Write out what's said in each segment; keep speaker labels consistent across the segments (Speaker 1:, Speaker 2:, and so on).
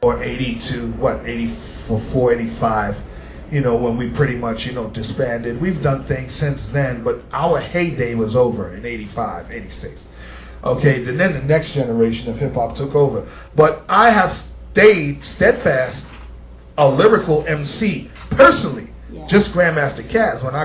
Speaker 1: or 82, what, 84, 85, you know, when we pretty much, you know, disbanded. We've done things since then, but our heyday was over in 85, 86. Okay, then the next generation of hip-hop took over. But I have stayed steadfast a lyrical MC, personally. Yeah. Just Grandmaster CAZ. When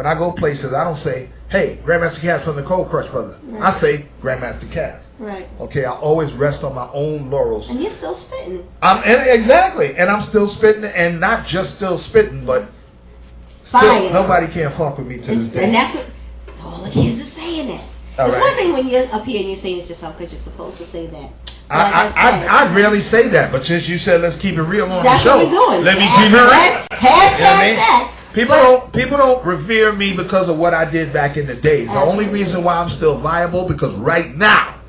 Speaker 1: I go places, I don't say, hey, Grandmaster CAZ from the Cold Crush Brothers. Right. I say Grandmaster CAZ. Right. Okay, I always rest on my own laurels.
Speaker 2: And you're still spitting.
Speaker 1: Exactly, and I'm still spitting, and not just still spitting, but still, nobody can fuck with me to this day.
Speaker 2: And that's what all the kids are saying that. It's one thing when you're up here and you're saying it yourself because you're supposed to say that.
Speaker 1: I rarely say that, but since you said let's keep it real on the show,
Speaker 2: what we're doing.
Speaker 1: Let me keep it real.
Speaker 2: Hashtag that.
Speaker 1: People don't revere me because of what I did back in the days. The only reason why I'm still viable because right now,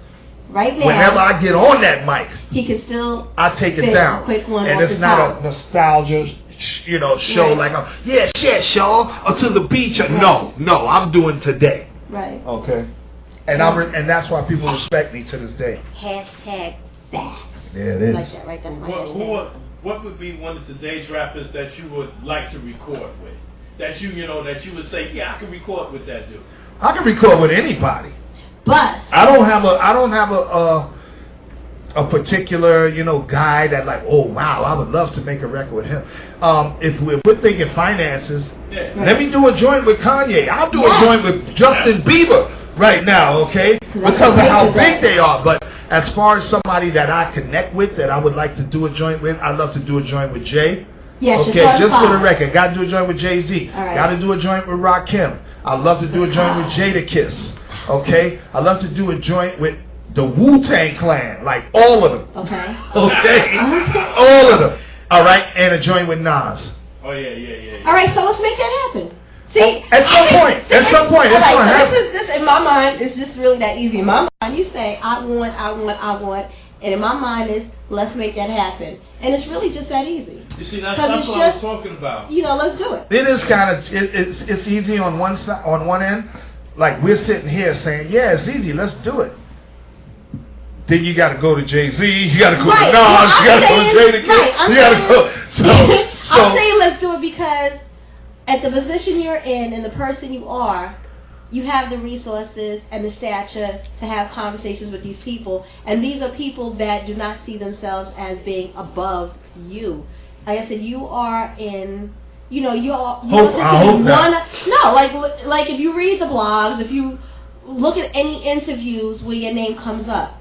Speaker 1: whenever I get on that mic,
Speaker 2: he can still
Speaker 1: I take it down, and it's not a nostalgia, you know, show like show or to the beach. No, I'm doing today.
Speaker 2: Right.
Speaker 1: Okay. And that's why people respect me to this day.
Speaker 2: Hashtag that.
Speaker 1: Yeah, it is.
Speaker 2: Like that, right? That's my
Speaker 3: what would be one of today's rappers that you would like to record with? That that you would say, yeah, I can record with that dude.
Speaker 1: I can record with anybody.
Speaker 2: But
Speaker 1: I don't have a particular, you know, guy that like, oh wow, I would love to make a record with him. If we're thinking finances, let me do a joint with Kanye. I'll do a joint with Justin Bieber right now, okay? Because of how big they are. But as far as somebody that I connect with, that I would like to do a joint with, I'd love to do a joint with Jay.
Speaker 2: Yes,
Speaker 1: okay, just for the record, got to do a joint with Jay-Z. Right. Got to do a joint with Rakim. I'd love to do a joint with Jadakiss. Okay? I'd love to do a joint with the Wu-Tang Clan, like all of them.
Speaker 2: Okay.
Speaker 1: Okay? All of them. All right? And a joint with Nas.
Speaker 3: Oh, yeah.
Speaker 2: All right, so let's make that happen. See,
Speaker 1: at some point, it's going to happen.
Speaker 2: This in my mind, it's just really that easy. In my mind, you say, I want, and in my mind is, let's make that happen. And it's really just that easy.
Speaker 3: You see, that's what I was talking about.
Speaker 2: You know, let's do it.
Speaker 1: It is kind of, it's easy on one side, on one end. Like, we're sitting here saying, yeah, it's easy, let's do it. Then you got to go to Jay-Z, you got to go to Nas, you got to go to Jadakiss, you got to go.
Speaker 2: I'm saying let's do it because at the position you're in and the person you are, you have the resources and the stature to have conversations with these people. And these are people that do not see themselves as being above you. Like I said, you are in, you know, like if you read the blogs, if you look at any interviews where your name comes up,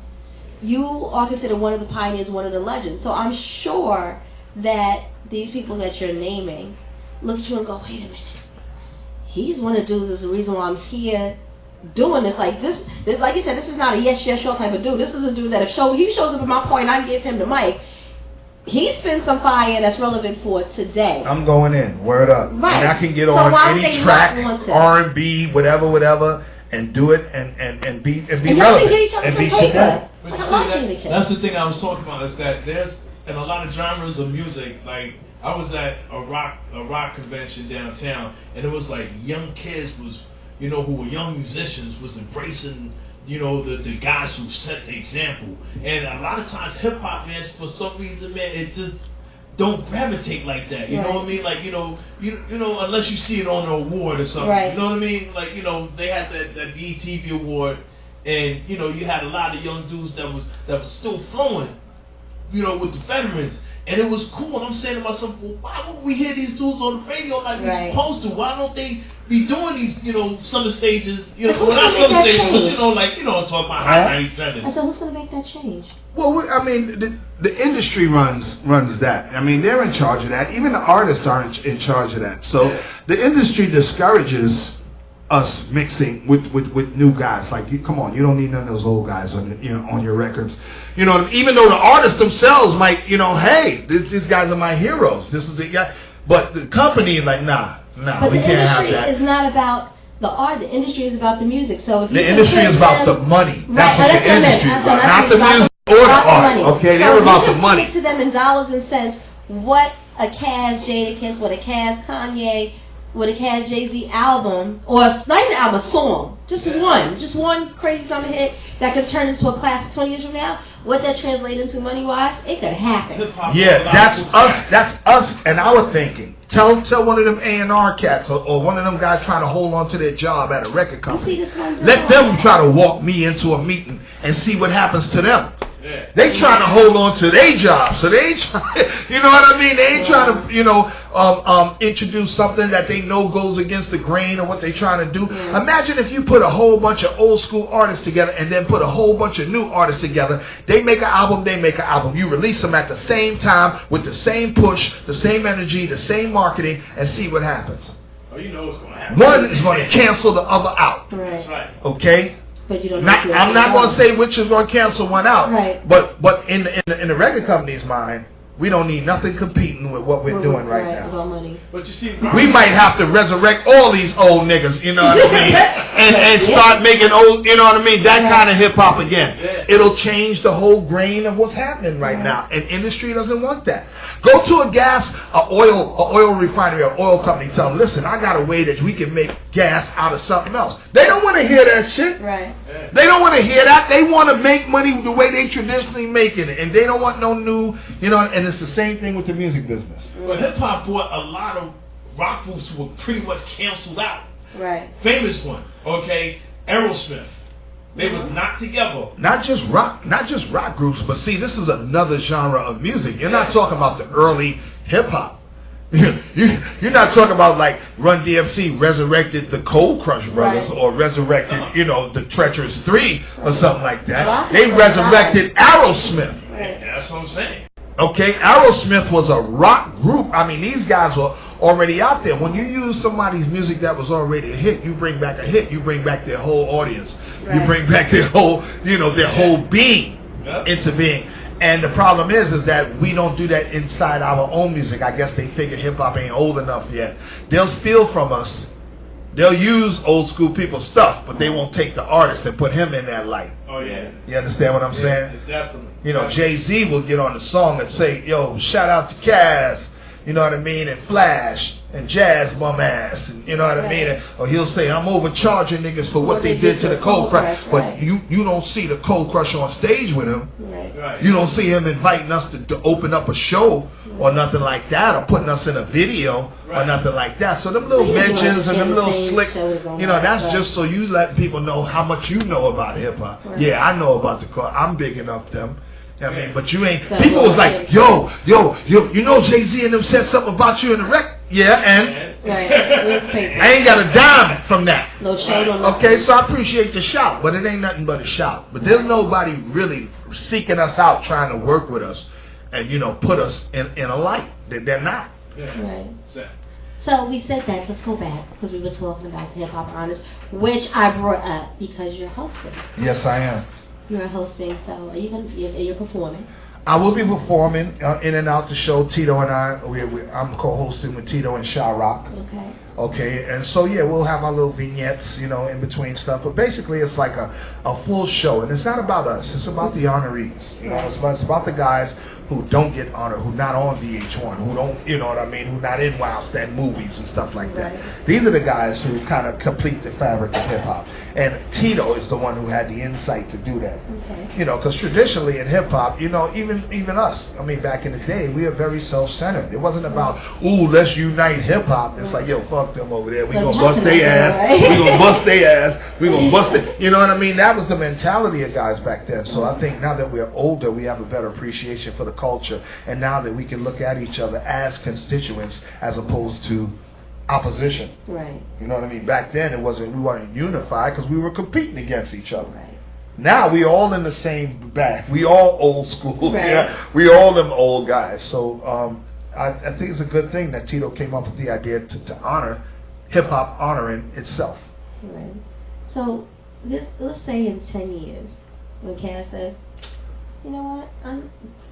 Speaker 2: you are considered one of the pioneers, one of the legends. So I'm sure that these people that you're naming look at you and go, wait a minute. He's one of the dudes that's the reason why I'm here doing this. Like this, like you said, this is not a yes show type of dude. This is a dude that if he shows up at my point and I give him the mic, he spins some fire that's relevant for today.
Speaker 1: I'm going in, word up. Right. And I can get on any track, R&B, whatever, and do it and be relevant and be today.
Speaker 3: But see, that's the thing I was talking about, is that there's in a lot of genres of music, like I was at a rock convention downtown, and it was like young kids who were young musicians was embracing, the guys who set the example. And a lot of times hip hop, man, for some reason, man, it just don't gravitate like that. You know what I mean? Like, unless you see it on an award or something. Right. You know what I mean? Like, they had that BET award, and you had a lot of young dudes that was still flowing, with the veterans. And it was cool. And I'm saying to myself, well, why wouldn't we hear these dudes on the radio like we're supposed to? Why don't they be doing these, summer stages? Well, not summer stages, but talk about high 90s standards.
Speaker 2: I said, who's going to make that change?
Speaker 1: Well, I mean, the industry runs that. I mean, they're in charge of that. Even the artists are in charge of that. So the industry discourages us mixing with new guys. Like, come on, you don't need none of those old guys on your records. Even though the artists themselves might, hey, these guys are my heroes. This is the guy. But the company is like, nah, we can't have that.
Speaker 2: The industry is not about the art. The industry is about the music. So if
Speaker 1: the industry is about the money. That's what the industry is about. Not the music or the art. Okay, they're about the money.
Speaker 2: To them in dollars and cents, what a CAZ Jadakiss, what a CAZ Kanye, with a CAZ Jay-Z album, or not even an album, a song, just one crazy summer hit that could turn into a classic 20 years from now, what that translates into money-wise, it could happen.
Speaker 1: Yeah, that's us and our thinking. Tell one of them A&R cats or one of them guys trying to hold on to their job at a record company. Let them try to walk me into a meeting and see what happens to them. Yeah. They trying to hold on to their job, so they ain't trying, you know what I mean? They ain't trying to, introduce something that they know goes against the grain of what they trying to do. Yeah. Imagine if you put a whole bunch of old school artists together and then put a whole bunch of new artists together. They make an album, You release them at the same time with the same push, the same energy, the same marketing, and see what happens.
Speaker 3: Oh, you know what's going to happen.
Speaker 1: One is going to cancel the other out.
Speaker 2: Right. That's right.
Speaker 1: Okay?
Speaker 2: But you don't
Speaker 1: I'm not going to say which is going to cancel one out.
Speaker 2: Right.
Speaker 1: But in the record company's mind, we don't need nothing competing with what we're doing right now.
Speaker 2: About money.
Speaker 3: But you see,
Speaker 1: we might have to resurrect all these old niggas, you know what I mean, and start making old, you know what I mean, that kind of hip hop again. Yeah. It'll change the whole grain of what's happening right now, and industry doesn't want that. Go to a oil refinery, or oil company, tell them, listen, I got a way that we can make gas out of something else. They don't want to hear that shit.
Speaker 2: Right.
Speaker 3: Yeah.
Speaker 1: They don't want to hear that. They want to make money the way they traditionally making it, and they don't want no new, you know. And it's the same thing with the music business.
Speaker 3: But hip hop brought a lot of rock groups who were pretty much canceled out.
Speaker 2: Right.
Speaker 3: Famous one, okay, Aerosmith. They was not together.
Speaker 1: Not just rock groups, but see, this is another genre of music. You're not talking about the early hip hop. You're not talking about like Run DMC resurrected the Cold Crush Brothers, or resurrected, the Treacherous 3 or something like that. They resurrected Aerosmith.
Speaker 3: Right. That's what I'm saying.
Speaker 1: Okay, Aerosmith was a rock group. I mean, these guys were already out there. When you use somebody's music that was already a hit, you bring back a hit. You bring back their whole audience. Right. You bring back their whole, their whole being into being. And the problem is that we don't do that inside our own music. I guess they figure hip hop ain't old enough yet. They'll steal from us. They'll use old school people's stuff, but they won't take the artist and put him in that light.
Speaker 3: Oh yeah.
Speaker 1: You understand what I'm saying?
Speaker 3: Definitely.
Speaker 1: Jay-Z will get on the song and say, yo, shout out to CAZ, you know what I mean, and Flash, and Jazz bum ass, and you know what I mean, or he'll say, I'm overcharging niggas for what they did to the Cold Crush, but you don't see the Cold Crush on stage with him.
Speaker 3: Right.
Speaker 1: You don't see him inviting us to open up a show or nothing like that, or putting us in a video or nothing like that. So them little mentions and them little slick, that's just so you let people know how much you know about hip hop. Right. Yeah, I know about the car. I'm big enough them. I mean, but you ain't. People was like, yo, you know Jay-Z and them said something about you in the record. Yeah, and I ain't got a dime from that.
Speaker 2: No shout on.
Speaker 1: Okay, so I appreciate the shout, but it ain't nothing but a shout. But there's nobody really seeking us out, trying to work with us, and put us in a light. They're not.
Speaker 2: Right. So we said that. Let's go back because we were talking about the Hip Hop Honors, which I brought up because you're hosting.
Speaker 1: Yes, I am.
Speaker 2: You're hosting, so are you're performing?
Speaker 1: I will be performing in and out the show. Tito and I'm co-hosting with Tito and Sha Rock. Okay, and so we'll have our little vignettes, in between stuff. But basically, it's like a full show, and it's not about us. It's about the honorees. It's about the guys who don't get honored, who not on VH1, who don't, who not in Wild Stand movies and stuff like that. Right. These are the guys who kind of complete the fabric of hip hop. And Tito is the one who had the insight to do that. Okay. Because traditionally in hip hop, even us, back in the day, we are very self-centered. It wasn't about, ooh, let's unite hip hop. It's like, yo, fuck them over there. We gonna bust their ass. We gonna bust their ass. We gonna bust it. You know what I mean? That was the mentality of guys back then. So I think now that we're older, we have a better appreciation for the culture, and now that we can look at each other as constituents as opposed to opposition.
Speaker 2: Right.
Speaker 1: You know what I mean? Back then we weren't unified because we were competing against each other. Right. Now we all in the same bag. We all old school. Right. Yeah. We all them old guys. So I think it's a good thing that Tito came up with the idea to honor hip hop honoring itself.
Speaker 2: Right. So let's say in 10 years when CAZ says, you know what,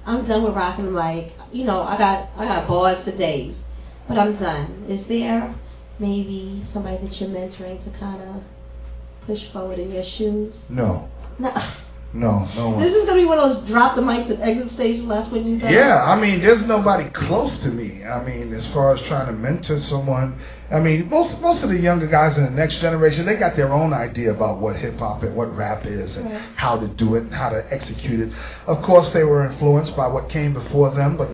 Speaker 2: I'm done with rocking the mic. I got bars for days, but I'm done. Is there maybe somebody that you're mentoring to kind of push forward in your shoes?
Speaker 1: No. No one.
Speaker 2: This is going to be one of those drop the mics and exit stage left when you die?
Speaker 1: Yeah, I mean, there's nobody close to me. I mean, as far as trying to mentor someone, I mean, most of the younger guys in the next generation, they got their own idea about what hip-hop and what rap is and how to do it and how to execute it. Of course, they were influenced by what came before them, but